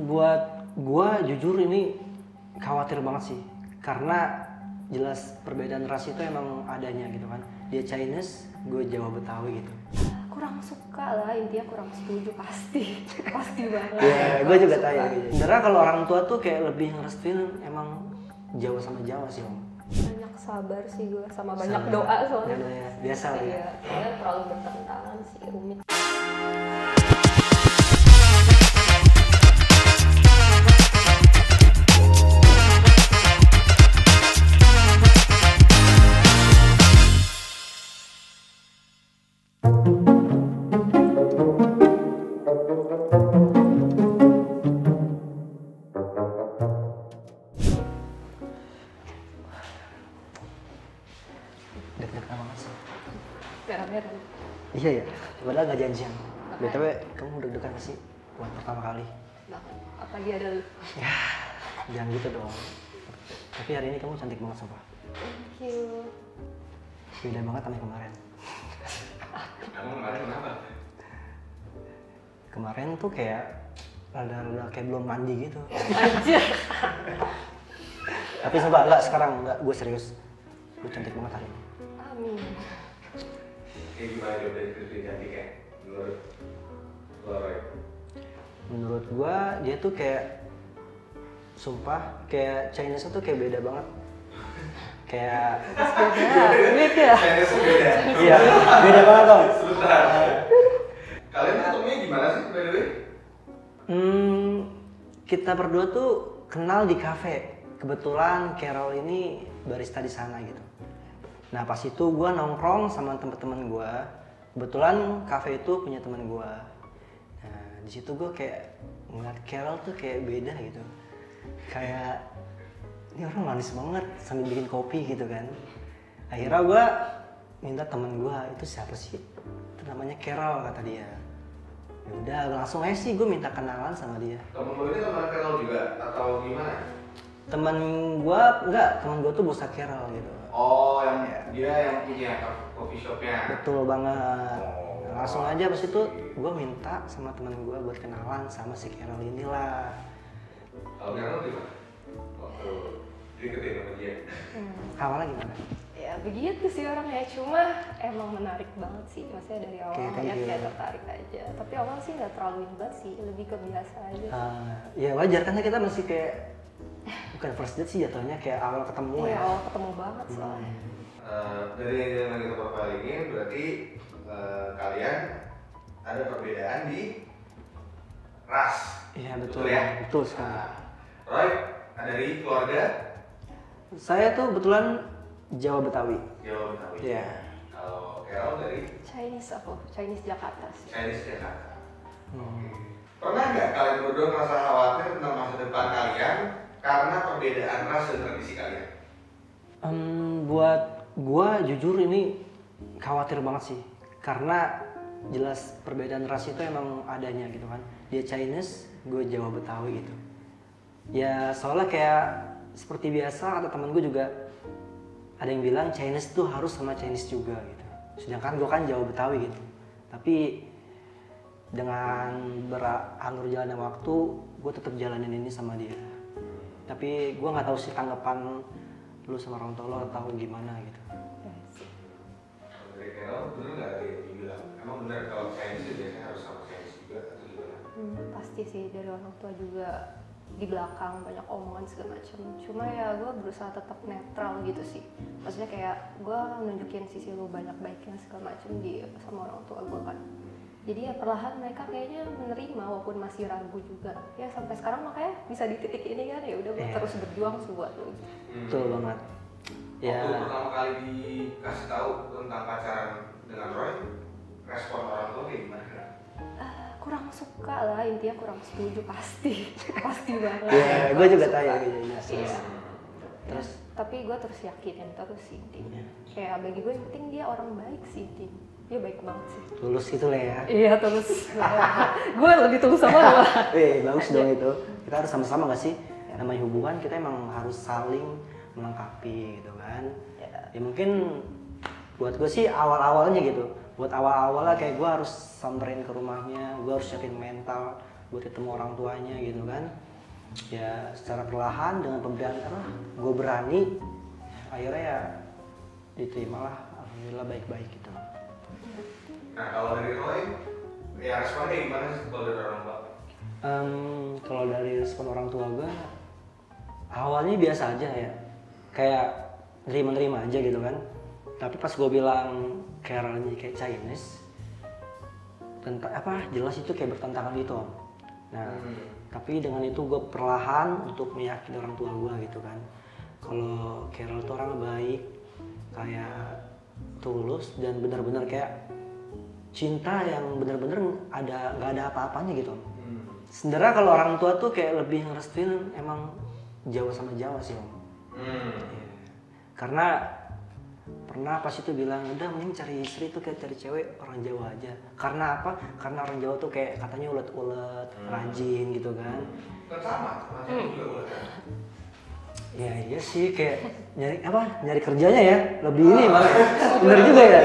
Buat gua jujur ini khawatir banget sih, karena jelas perbedaan ras itu emang adanya gitu kan. Dia Chinese, gue Jawa Betawi gitu. Kurang suka lah, intinya kurang setuju pasti. Pasti banget. Ya, gue juga tahu gitu. Sebenarnya kalau orang tua tuh kayak lebih ngerestuin emang Jawa sama Jawa sih, Om. Banyak sabar sih gue, sama banyak Sabar. doa soalnya. Ya, biasa lah ya. Iya, soalnya terlalu bertentangan sih, rumit. Deg-degan banget sih. Merah-merah. Iya ya, padahal nggak janjian. BTW, kamu deg-degan gak sih buat pertama kali? Banget. Apalagi ada lu. Ya, jangan gitu dong. Tapi hari ini kamu cantik banget, sumpah. Thank you. Beda banget sama yang kemarin. Kamu kemarin kenapa? Kemarin tuh kayak rada-rada kayak belum mandi gitu. Anjir. Tapi sumpah, enggak, sekarang enggak, gue serius. Lu cantik banget hari ini. Amin. Kayak gimana dia udah dikritik cantiknya menurut lo, Roy? Menurut gua dia tuh kayak sumpah kayak Chinese tuh kayak beda banget. Kayak Beda, rumit ya. Kayaknya sih beda. iya, beda banget dong. Sebentar. Kalian ketemunya gimana sih, by the way? Kita berdua tuh kenal di kafe. Kebetulan Carol ini barista di sana gitu. Nah pas itu gua nongkrong sama temen-temen gua. Kebetulan kafe itu punya temen gua. Nah di situ gua kayak ngeliat Carol tuh kayak beda gitu. Kayak ini orang manis banget sambil bikin kopi gitu kan. Akhirnya gua minta temen gua, itu siapa sih? Itu namanya Carol kata dia. Ya udah langsung aja sih gue minta kenalan sama dia. Temen lo ini teman Carol juga atau gimana? Temen gua enggak, temen gua tuh bosnya Carol gitu. Oh, dia yang punya coffee shopnya. Betul banget. Oh. Nah, langsung aja pas itu gue minta sama teman gue buat kenalan sama si Carol inilah. Kalau Carol gimana? Waktu deketin sama dia. Awalnya gimana? Ya begitu sih orangnya, cuma emang menarik banget sih. Maksudnya dari awal Oke, thank lihat you. kayak tertarik aja. Tapi awal sih nggak terlalu inbat sih, lebih ke biasa aja. Ya wajar karena kita masih kayak bukan first date sih jatuhnya, kayak awal ketemu Iya, ya. awal ketemu banget soalnya. Dari yang kita profile ini berarti kalian ada perbedaan di ras. Iya betul, ya? betul sekali. Nah, Roy, dari keluarga Saya tuh kebetulan Jawa Betawi. Jawa Betawi. Iya. Kalau Carol dari Chinese aku, Chinese Jakarta sih. Chinese Jakarta. Pernah nggak kalian berdua merasa khawatir tentang masa depan kalian karena perbedaan ras dan tradisi kalian? Buat gua jujur ini khawatir banget sih, karena jelas perbedaan ras itu emang adanya gitu kan. Dia Chinese, gue Jawa Betawi gitu. Ya soalnya kayak seperti biasa kata temen gue juga, ada yang bilang Chinese tuh harus sama Chinese juga gitu. Sedangkan gue kan Jawa Betawi gitu. Tapi dengan beralur jalannya waktu, gue tetap jalanin ini sama dia. Tapi gue nggak tahu sih tanggapan lu sama orang tua lo atau gimana gitu. Ya sih. Kalau dari Carol, bener nggak ada yang dibilang? Emang bener kalau Chinese itu biasanya harus sama Chinese juga atau gimana? Pasti sih dari orang tua juga di belakang banyak omongan segala macam. Cuma ya gue berusaha tetap netral gitu sih. Maksudnya kayak gue nunjukin sisi lu banyak baiknya segala macam di sama orang tua gue kan. Jadi ya perlahan mereka kayaknya menerima walaupun masih ragu juga. Ya sampai sekarang makanya bisa di titik ini kan, ya udah gue Iya. terus berjuang sih buat lu. Betul banget. Ya. Waktu pertama kali dikasih tahu tentang pacaran dengan Roy, respon orang tua kayak gimana? Kurang suka lah, intinya kurang setuju pasti. Pasti banget. Ya, gue Kurang juga suka. tahu ya kejadiannya. Iya. Terus Tapi gue terus yakinin terus sih intinya. Kayak bagi gue yang penting dia orang baik sih intinya. Dia baik banget sih. lulus gitu lah ya. Iya tulus. Gue lebih tulus sama lo. Bagus dong itu. Kita harus sama-sama gak sih? Namanya hubungan kita emang harus saling melengkapi gitu kan. Ya mungkin buat gue sih awal-awalnya gitu. Buat awal-awalnya kayak gue harus samperin ke rumahnya, gue harus siapin mental buat ketemu orang tuanya gitu kan. Ya secara perlahan dengan pemberian apa, gue berani, akhirnya ya diterimalah, alhamdulillah baik-baik gitu. Nah kalau dari Roy, ya responnya gimana sih kalau dari orang tua? Kalau dari respon orang tua gue, awalnya biasa aja ya, kayak nerima-nerima aja gitu kan. Tapi pas gue bilang Carol-nya kayak Chinese, tentang apa jelas itu kayak bertentangan gitu om. Nah tapi dengan itu gue perlahan untuk meyakini orang tua gue gitu kan, kalau Carol tuh orang baik, kayak tulus dan benar-benar kayak cinta yang benar-benar nggak ada apa-apanya gitu om. Sebenarnya kalau orang tua tuh kayak lebih ngerestuin emang Jawa sama Jawa sih om. Ya. Karena pernah pas itu bilang udah mending cari istri tuh kayak cari cewek orang Jawa aja. Karena apa? Karena orang Jawa tuh kayak katanya ulet-ulet, rajin gitu kan. Kan sama juga ulet kan? Ya iya sih kayak nyari kerjanya ya lebih ini malah. Bener juga ya.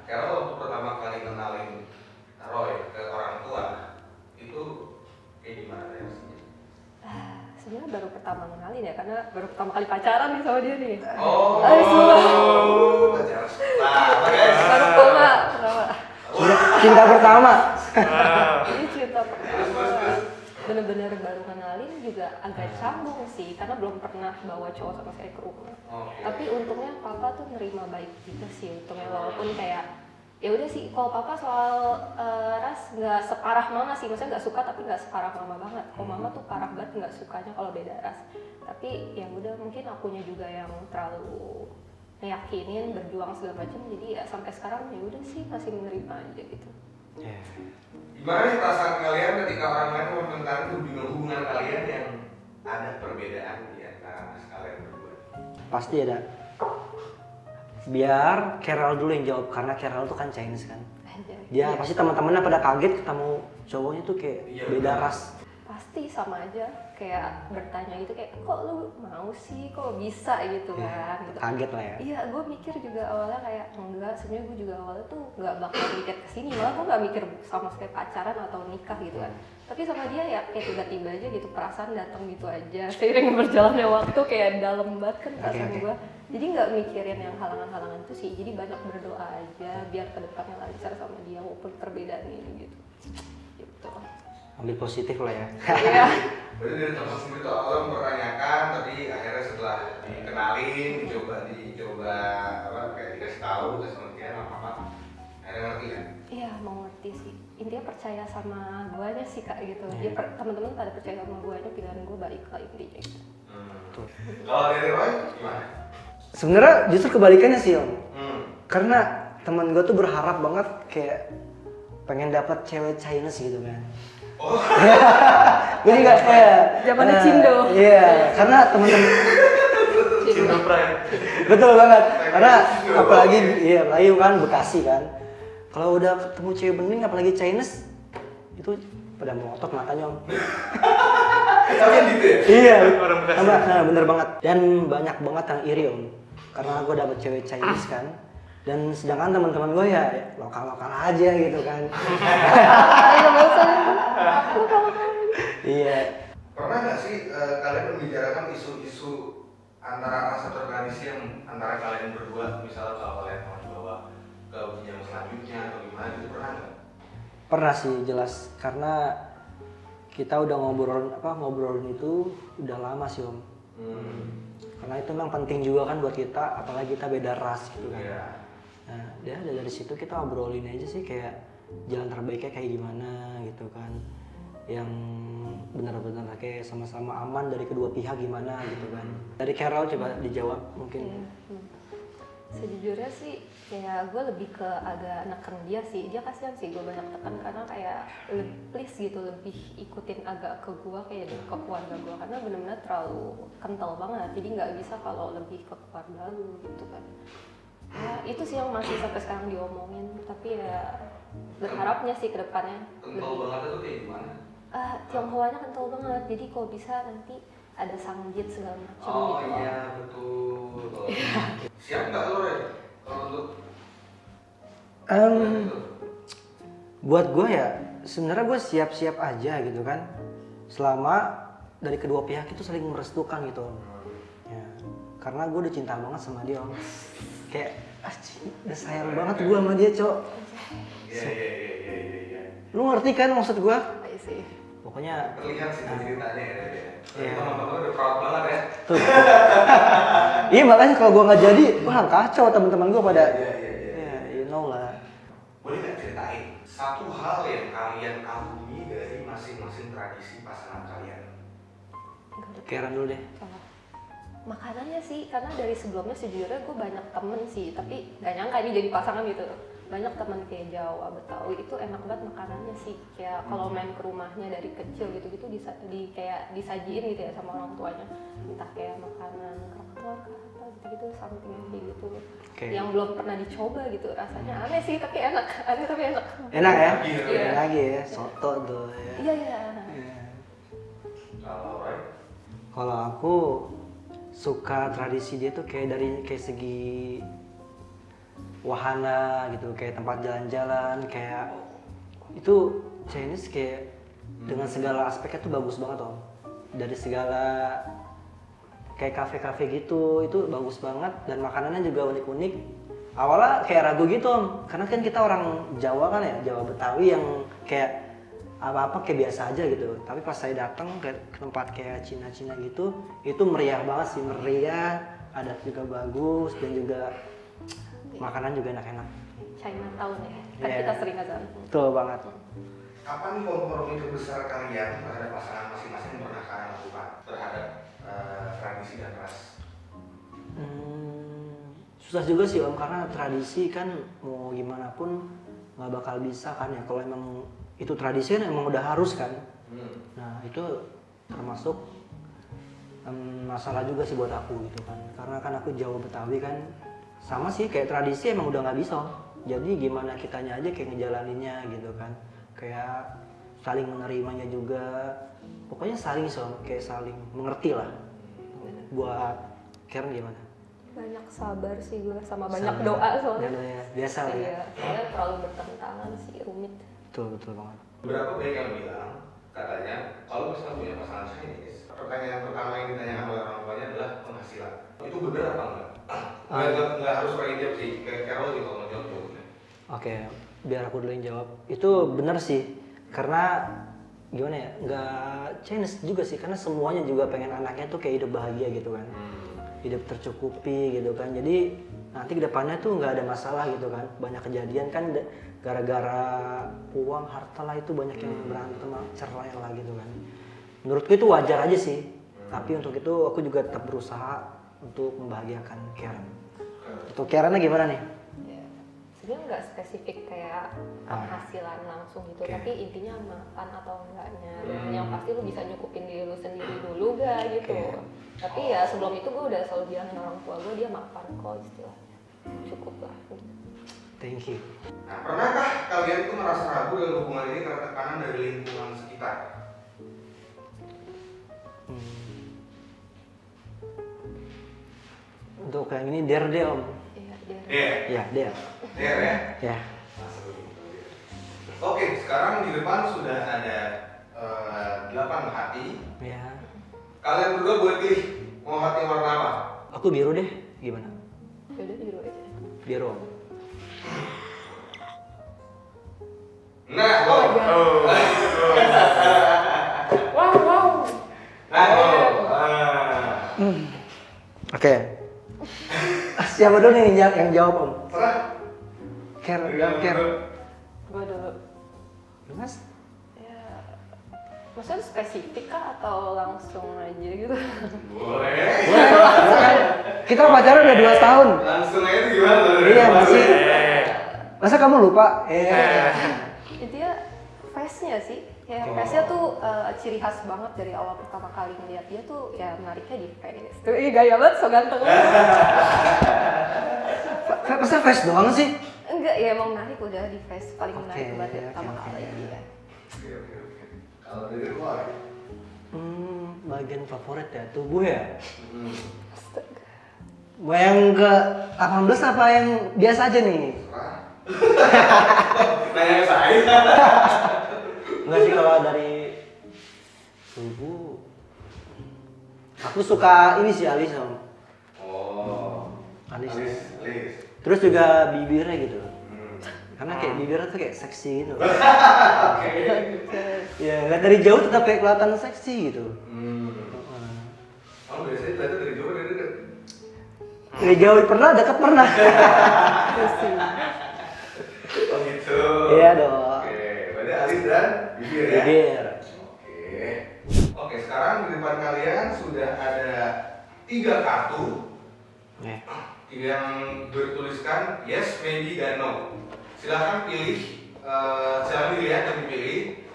Karena waktu pertama kali kenalin Roy ke orang tua itu kayak gimana reaksinya? Sebenarnya baru pertama kenalin ya, karena baru pertama kali pacaran nih sama dia nih. Pacaran pertama guys. Baru pertama. Cinta pertama. Ini cerita pertama. Bener-bener baru kenalin juga agak canggung sih, karena belum pernah bawa cowok sama sekali ke rumah. Tapi untungnya papa tuh nerima baik juga sih, untungnya walaupun kayak ya udah sih, kalau papa soal ras nggak separah mama sih, maksudnya nggak suka tapi nggak separah mama banget. Kalau mama tuh parah banget nggak sukanya kalau beda ras. Tapi ya udah mungkin akunya juga yang terlalu ngeyakinin, berjuang segala macam, jadi ya sampai sekarang ya udah sih masih menerima aja gitu. Gimana nih perasaan kalian ketika orang lain menentang hubungan kalian yang ada perbedaan di antara kalian berdua? Pasti ada. Biar Carol dulu yang jawab karena Carol tuh kan Chinese kan. Dia pasti teman-temannya pada kaget ketemu cowoknya tuh kayak beda ras. Pasti sama aja, kayak bertanya gitu kayak kok lu mau sih, kok bisa gitu kan gitu. Kaget lah ya. Iya, gue mikir juga awalnya kayak enggak, sebenarnya gue juga awalnya tuh nggak bakal mikir kesini, malah gue nggak mikir sama sekali pacaran atau nikah gitu kan. Tapi sama dia ya kayak tiba-tiba aja gitu, perasaan datang gitu aja. Seiring berjalannya waktu kayak dalam banget kan perasaan gue. Jadi nggak mikirin yang halangan-halangan itu sih, jadi banyak berdoa aja biar kedepannya lancar sama dia walaupun perbedaan ini gitu. Ambil positif lah ya. Iya. Berarti dari teman sendiri tuh awalnya mempertanyakan, tapi akhirnya setelah dikenalin, dicoba apa kayak dikasih tahu, dikasih pengertian apa akhirnya ngerti kan? Iya, mau ngerti sih. Intinya percaya sama guanya sih kak gitu. Dia teman-teman pada percaya sama guanya, pilihan gue baik lah intinya gitu. Kalau dari Roy gimana? Sebenarnya justru kebalikannya sih om. Karena teman gue tuh berharap banget kayak pengen dapat cewek Chinese gitu kan. Oh. Gue juga kayak Zamannya Cindo. Iya, karena teman-teman Cindo Pride. betul banget. Karena apalagi iya Melayu kan, Bekasi kan. Kalau udah ketemu cewek bening apalagi Chinese itu pada melotot matanya om. Kalian gitu ya? Iya, Orang Bekasi. nah, bener banget. Dan banyak banget yang iri om. Karena gue dapet cewek Chinese kan. Dan sedangkan teman-teman gue ya lokal-lokal aja gitu kan. Iya. Pernah nggak sih kalian membicarakan isu-isu antara ras atau tradisi yang antara kalian berdua, misalnya kalau kalian mau bawa ke jenjang selanjutnya atau gimana gitu, pernah nggak? Pernah sih jelas, karena kita udah ngobrolin itu udah lama sih om. Karena itu memang penting juga kan buat kita, apalagi kita beda ras gitu kan. Yeah. Nah, dari situ kita obrolin aja sih kayak jalan terbaiknya kayak gimana gitu kan. Yang benar-benar kayak sama-sama aman dari kedua pihak gimana gitu kan. Dari Carol coba dijawab mungkin. Sejujurnya sih kayak gue lebih ke agak neken dia sih, dia kasihan sih gue banyak tekan karena kayak please gitu lebih ikutin agak ke gue kayak ke keluarga gue, karena benar-benar terlalu kental banget, jadi nggak bisa kalau lebih ke keluarga lu gitu kan. Ya itu sih yang masih sampai sekarang diomongin, tapi ya berharapnya sih ke depannya Kental banget itu kayak gimana? Tionghoanya kental banget, jadi kalau bisa nanti ada sanggit segala macam Oh gitu. iya betul. Siap nggak lo Ren? Kalau untuk Buat gue ya sebenarnya gue siap-siap aja gitu kan, selama dari kedua pihak itu saling merestukan gitu Om. Ya, karena gue udah cinta banget sama dia Om. Kayak udah sayang banget gue sama dia Cok. Iya. Lu ngerti kan maksud gue? I see. Pokoknya Terlihat sih ceritanya ya. Iya. Teman-teman udah proud banget ya. tuh. Iya makanya kalau gue nggak jadi, wah kacau teman-teman gue pada. Iya. Ya, you know lah. Boleh nggak ceritain satu hal yang kalian kagumi dari masing-masing tradisi pasangan kalian? Karen dulu deh. Apa? Makanannya sih, karena dari sebelumnya sejujurnya gue banyak temen sih, tapi gak nyangka ini jadi pasangan gitu. Banyak temen kayak Jawa, Betawi itu enak banget makanannya sih. Kayak kalau main ke rumahnya dari kecil gitu-gitu kayak disajiin gitu ya sama orang tuanya. Entah kayak makanan kerak telur, apa gitu-gitu, something kayak gitu. Oke. Yang belum pernah dicoba gitu, rasanya aneh sih tapi enak. Aneh tapi enak. Enak ya? Iya. Lagi ya, soto tuh ya. Iya. Iya. Kalau Roy? Kalau aku suka tradisi dia tuh kayak segi wahana gitu, kayak tempat jalan-jalan, kayak itu Chinese kayak dengan segala aspeknya tuh bagus banget Om. Dari segala kayak kafe-kafe gitu, itu bagus banget dan makanannya juga unik-unik. Awalnya kayak ragu gitu Om, karena kan kita orang Jawa kan ya, Jawa Betawi yang kayak apa-apa kayak biasa aja gitu. Tapi pas saya datang ke tempat kayak Cina-Cina gitu, itu meriah banget sih, meriah, adat juga bagus dan juga makanan juga enak-enak. Chinatown ya, kan Iya. kita sering aja. Betul banget. Apa nih kompromi terbesar kalian terhadap pasangan masing-masing yang pernah kalian lakukan terhadap tradisi dan ras? Susah juga sih Om, karena tradisi kan mau gimana pun nggak bakal bisa kan ya. Kalau emang itu tradisi kan emang udah harus kan. Nah itu termasuk masalah juga sih buat aku gitu kan. Karena kan aku Jawa Betawi kan, sama sih kayak tradisi emang udah nggak bisa Om. Jadi gimana kitanya aja kayak ngejalaninnya gitu kan. Kayak saling menerimanya juga. Pokoknya saling sih Om, kayak saling mengerti lah. Buat Karen gimana? Banyak sabar sih gue, sama banyak Sabar. doa soalnya. Ya, biasa lah ya. Iya, soalnya terlalu bertentangan sih, rumit. Betul banget. Beberapa banyak yang bilang katanya kalau misalnya punya pasangan Chinese, pertanyaan pertama yang ditanyakan oleh orang tuanya adalah penghasilan. Itu benar apa enggak? Nggak harus pakai jawab sih, kayak Carol gitu kalau mau jawab jawabnya. Oke, biar aku dulu yang jawab. Itu benar sih, karena gimana ya, nggak Chinese juga sih, karena semuanya juga pengen anaknya tuh kayak hidup bahagia gitu kan, hidup tercukupi gitu kan. Jadi nanti kedepannya tuh nggak ada masalah gitu kan. Banyak kejadian kan gara-gara uang, harta lah itu banyak yang berantem, cerai lah gitu kan. Menurutku itu wajar aja sih, tapi untuk itu aku juga tetap berusaha untuk membahagiakan Karen. Untuk Karennya gimana nih? Ya, sebenarnya nggak spesifik kayak penghasilan langsung gitu, Oke. tapi intinya makan atau enggaknya. Yang pasti lu bisa nyukupin diri lu sendiri dulu gak gitu. Oke. Tapi ya sebelum itu gue udah selalu bilangin orang tua gue, dia mapan kok istilahnya. Cukup lah. Gitu. Thank you. Nah, pernahkah kalian itu merasa ragu dalam hubungan ini karena tekanan dari lingkungan sekitar? Untuk yang ini der deh Om. Iya, dia. Iya. Ya der. Iya ya. Ya. Oke, sekarang di depan sudah ada 8 hati. Ya. Kalian berdua boleh pilih mau hati warna apa? Aku biru deh. Gimana? Yaudah biru aja. Biru Om. Nah, Oh, iya. Wow. Oke. Siapa dulu nih yang jawab Om? Serah. Ker, jawab Ker. Gue dulu. Lu Mas? Ya, maksudnya spesifik kah atau langsung aja gitu? Boleh. Boleh. Kita pacaran udah 2 tahun. Langsung aja tuh gimana? Iya masih. Masa kamu lupa? Intinya face-nya sih, kayak face-nya tuh ciri khas banget dari awal pertama kali ngeliat dia tuh ya menariknya di face. Tuh, gaya banget, so ganteng. Masa face doang sih? Enggak, ya emang menarik udah di face paling menarik Oke, banget dari oke, pertama oke. kali dia. Oke. Kalau dari luar. Bagian favorit ya, tubuh ya? Astaga. Mau yang ke 18 apa yang biasa aja nih? Serah. Nanya ke saya. Enggak sih kalau dari tubuh. Aku suka ini sih alis om. Oh. Alis. Alis. Terus juga bibirnya gitu. Karena kayak bibirnya tuh kayak seksi gitu. Oke. Ya, nggak dari jauh tetap kayak kelihatan seksi gitu. Oh biasanya ternyata dari jauh dari dekat. Dari jauh pernah, dekat pernah. Oh gitu. Iya dong. Oke, berarti alis dan bibir ya. Bibir. Oke. Oke, sekarang di depan kalian sudah ada 3 kartu yang bertuliskan yes, maybe, dan no. Silahkan pilih, silahkan dilihat dan dipilih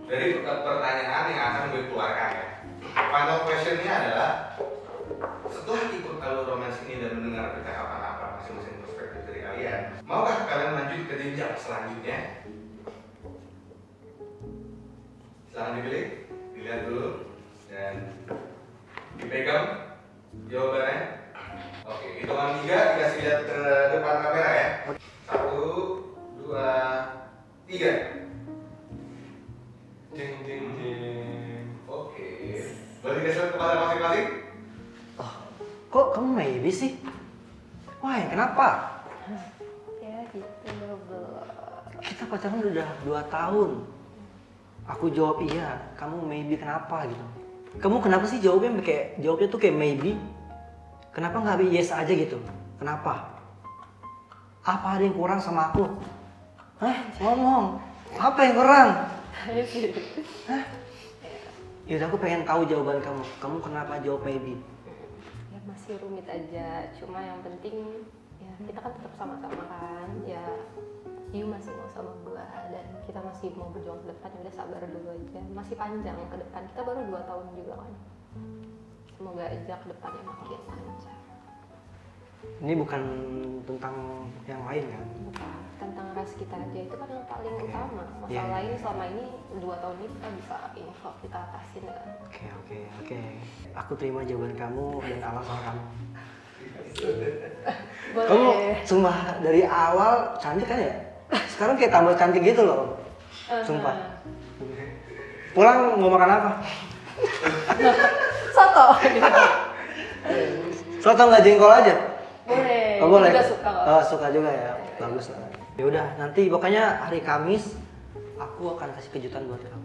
dari pertanyaan yang akan gue keluarkan ya. Final questionnya adalah setelah ikut alur romance ini dan mendengar percakapan apa masing-masing perspektif dari kalian, maukah kalian lanjut ke jenjang selanjutnya? Silahkan dipilih, dilihat dulu dan dipegang jawabannya. Oke, hitungan 3 dikasih lihat ke depan kamera ya. 1, 2, 3. Ding ding ding. Oke. Boleh dikasih lihat kepada masing-masing? Kok kamu maybe sih? Wah, kenapa? Ya gitu bro. Kita pacaran udah 2 tahun. Aku jawab iya, kamu maybe kenapa gitu. Kamu kenapa sih jawabnya tuh kayak maybe? Kenapa nggak yes aja gitu? Kenapa? Apa ada yang kurang sama aku? Hah? Ngomong. Apa yang kurang? Hah? Yaudah aku pengen tahu jawaban kamu. Kamu kenapa jawab maybe? Ya masih rumit aja, cuma yang penting ya kita kan tetap sama-sama kan. Ya you masih mau sama gua dan kita masih mau berjuang ke depan. Ya udah sabar dulu aja, masih panjang ke depan. Kita baru 2 tahun juga kan. Semoga aja ke depannya makin lancar. Ini bukan tentang yang lain kan? Bukan tentang ras kita aja, itu kan yang paling Oke. utama. Masalah Iya. lain selama ini 2 tahun ini kita bisa ini kok kita atasin kan. Oke. Aku terima jawaban kamu dan alasan kamu. Boleh. Kamu sumpah dari awal cantik kan ya? Sekarang kayak tambah cantik gitu loh. Sumpah. Pulang mau makan apa? Soto. Soto nggak jengkol aja? Boleh. Oh, boleh. Juga suka kok. Oh, suka juga ya. Bagus lah. Ya udah, nanti pokoknya hari Kamis aku akan kasih kejutan buat kamu.